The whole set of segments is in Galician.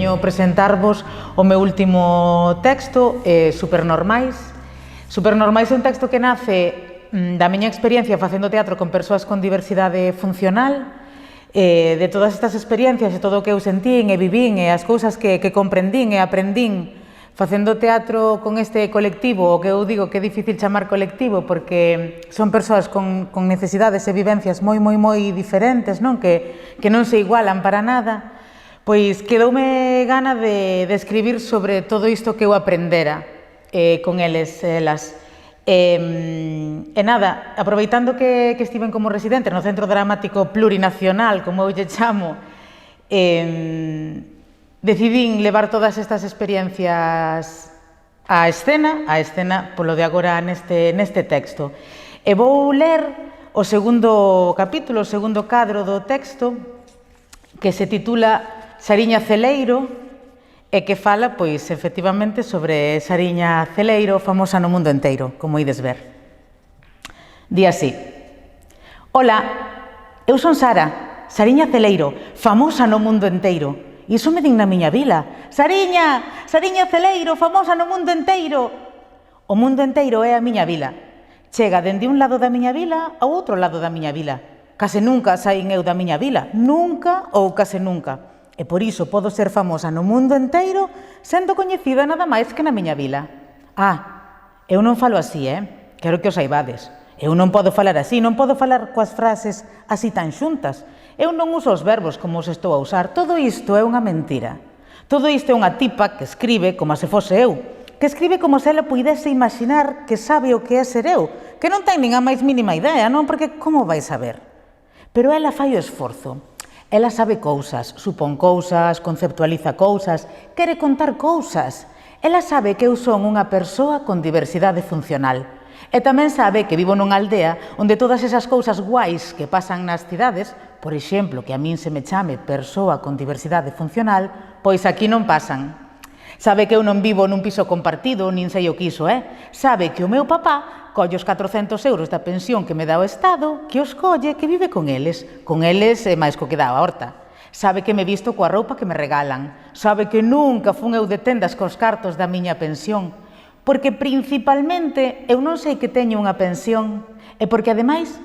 veño presentarvos o meu último texto, Supernormais. Supernormais é un texto que nace da miña experiencia facendo teatro con persoas con diversidade funcional, de todas estas experiencias e todo o que eu sentín e vivín e as cousas que comprendín e aprendín facendo teatro con este colectivo, o que eu digo que é difícil chamar colectivo porque son persoas con necesidades e vivencias moi diferentes, non? Que non se igualan para nada, pois quedoume gana de escribir sobre todo isto que eu aprendera con eles, elas. E nada, aproveitando que estiven como residente no Centro Dramático Plurinacional, como eu lle chamo, decidín levar todas estas experiencias á escena polo de agora neste texto. E vou ler o segundo capítulo, o segundo cadro do texto, que se titula Sariña Celeiro, e que fala, pois, efectivamente, sobre Sariña Celeiro, famosa no mundo enteiro, como ides ver. Di así: Ola, eu son Sara, Sariña Celeiro, famosa no mundo enteiro. Iso me din na miña vila. Sariña, Sariña Celeiro, famosa no mundo enteiro. O mundo enteiro é a miña vila. Chega dende un lado da miña vila ao outro lado da miña vila. Case nunca saín eu da miña vila. Nunca ou case nunca. E por iso podo ser famosa no mundo enteiro sendo coñecida nada máis que na miña vila. Eu non falo así, Quero que o saibades. Eu non podo falar así, non podo falar coas frases así tan xuntas. Eu non uso os verbos como os estou a usar. Todo isto é unha mentira. Todo isto é unha tipa que escribe como se fose eu. Que escribe como se ela puidese imaginar que sabe o que é ser eu. Que non ten nin a máis mínima idea, non? Porque como vai saber? Pero ela fai o esforzo. Ela sabe cousas, supón cousas, conceptualiza cousas, quere contar cousas. Ela sabe que eu son unha persoa con diversidade funcional. E tamén sabe que vivo nunha aldea onde todas esas cousas guais que pasan nas cidades, por exemplo, que a min se me chame persoa con diversidade funcional, pois aquí non pasan. Sabe que eu non vivo nun piso compartido, nin sei o que iso é. Sabe que o meu papá colle os 400 euros da pensión que me dá o Estado, que os colle, que vive con eles e máis co que dá a horta. Sabe que me visto coa roupa que me regalan. Sabe que nunca fun eu de tendas cos cartos da miña pensión. Porque principalmente eu non sei que teño unha pensión e porque ademais,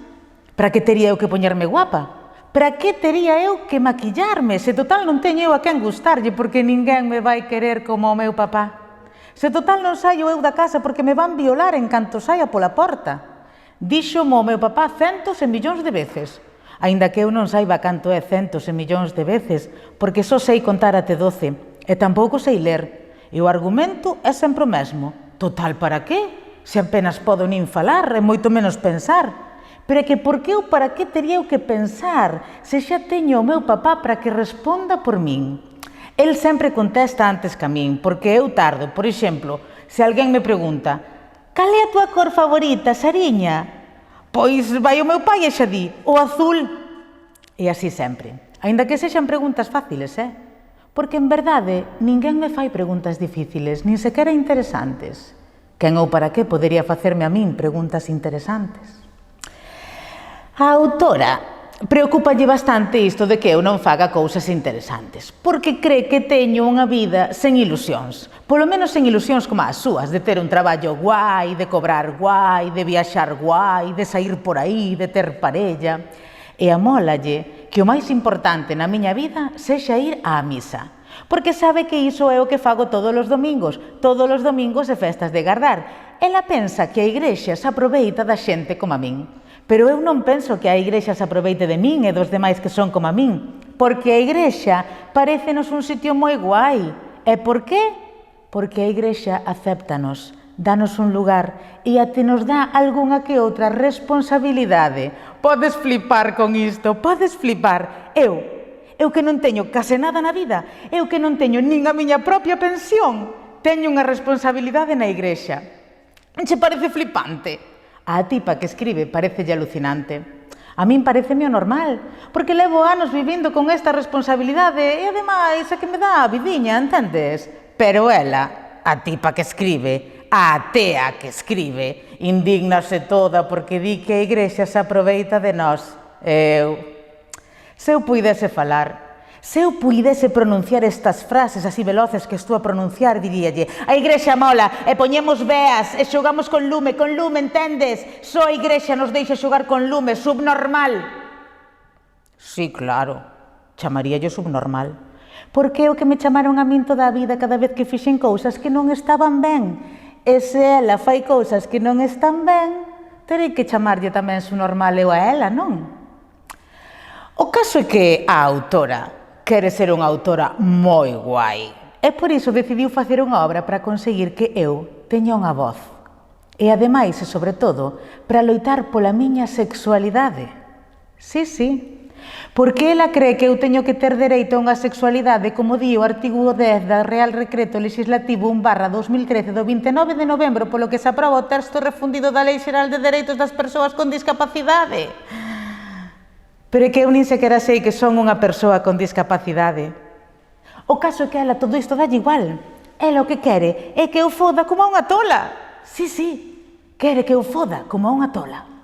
para que tería eu que poñerme guapa? Para que tería eu que maquillarme? Se total non teño eu a quen gustarlle porque ninguén me vai querer como o meu papá. Se total non saio eu da casa porque me van violar en canto saia pola porta. Díxomo o meu papá centos e millóns de veces. Aínda que eu non saiba canto é centos e millóns de veces, porque só sei contar até 12 e tampouco sei ler. E o argumento é sempre o mesmo. Total, para qué? Se apenas podo nin falar e moito menos pensar. Pero é que por que ou para que tería eu que pensar se xa teño o meu papá para que responda por min? El sempre contesta antes que a min, porque eu tardo. Por exemplo, se alguén me pregunta: cal é a túa cor favorita, Sariña? Pois vai o meu pai e xa di: o azul. E así sempre. Aínda que sexan preguntas fáciles, Porque, en verdade, ninguén me fai preguntas difíciles, nin sequera interesantes. Quen ou para que podería facerme a min preguntas interesantes? A autora preocúpalle bastante isto de que eu non faga cousas interesantes, porque cree que teño unha vida sen ilusións, polo menos sen ilusións como as súas, de ter un traballo guai, de cobrar guai, de viaxar guai, de sair por aí, de ter parella. E amólalle que o máis importante na miña vida sexa ir á misa, porque sabe que iso é o que fago todos os domingos e festas de gardar. Ela pensa que a igrexa se aproveita da xente como a min, pero eu non penso que a igrexa se aproveite de min e dos demais que son como a min, porque a igrexa parécenos un sitio moi guai. E por qué? Porque a igrexa acéptanos, danos un lugar e até nos dá algunha que outra responsabilidade. Podes flipar con isto, podes flipar. Eu que non teño case nada na vida, eu que non teño nin a miña propia pensión, teño unha responsabilidade na igrexa. Che parece flipante? A tipa que escribe parecelle alucinante. A min pareceme o normal, porque levo anos vivindo con esta responsabilidade e ademais é que me dá a vidiña, entendes? Pero ela, a tipa que escribe, a tea que escribe, indígnase toda porque di que a igrexa se aproveita de nós. Se eu puidese falar, Se eu puidese pronunciar estas frases así veloces que estou a pronunciar, diríalle: a igrexa mola, e poñemos veas, e xogamos con lume, entendes? Só a igrexa nos deixa xogar con lume, subnormal. Sí, claro, chamaríalle subnormal. Porque é o que me chamaron a min toda a vida cada vez que fixen cousas que non estaban ben. E se ela fai cousas que non están ben, terei que chamarlle tamén subnormal eu a ela, non? O caso é que a autora quere ser unha autora moi guai. E por iso decidiu facer unha obra para conseguir que eu teña unha voz. E ademais, e sobre todo, para loitar pola miña sexualidade. Sí. Porque ela cree que eu teño que ter dereito a unha sexualidade como di o artigo 10 da Real Decreto Legislativo 1/2013 do 29 de novembro, polo que se aproba o texto refundido da Lei Xeral de Dereitos das Persoas con Discapacidade. Pero é que eu nin sequera sei que son unha persoa con discapacidade. O caso é que a ela todo isto dalle igual. Ela o que quere é que eu foda como a unha tola. Sí, quere que eu foda como a unha tola.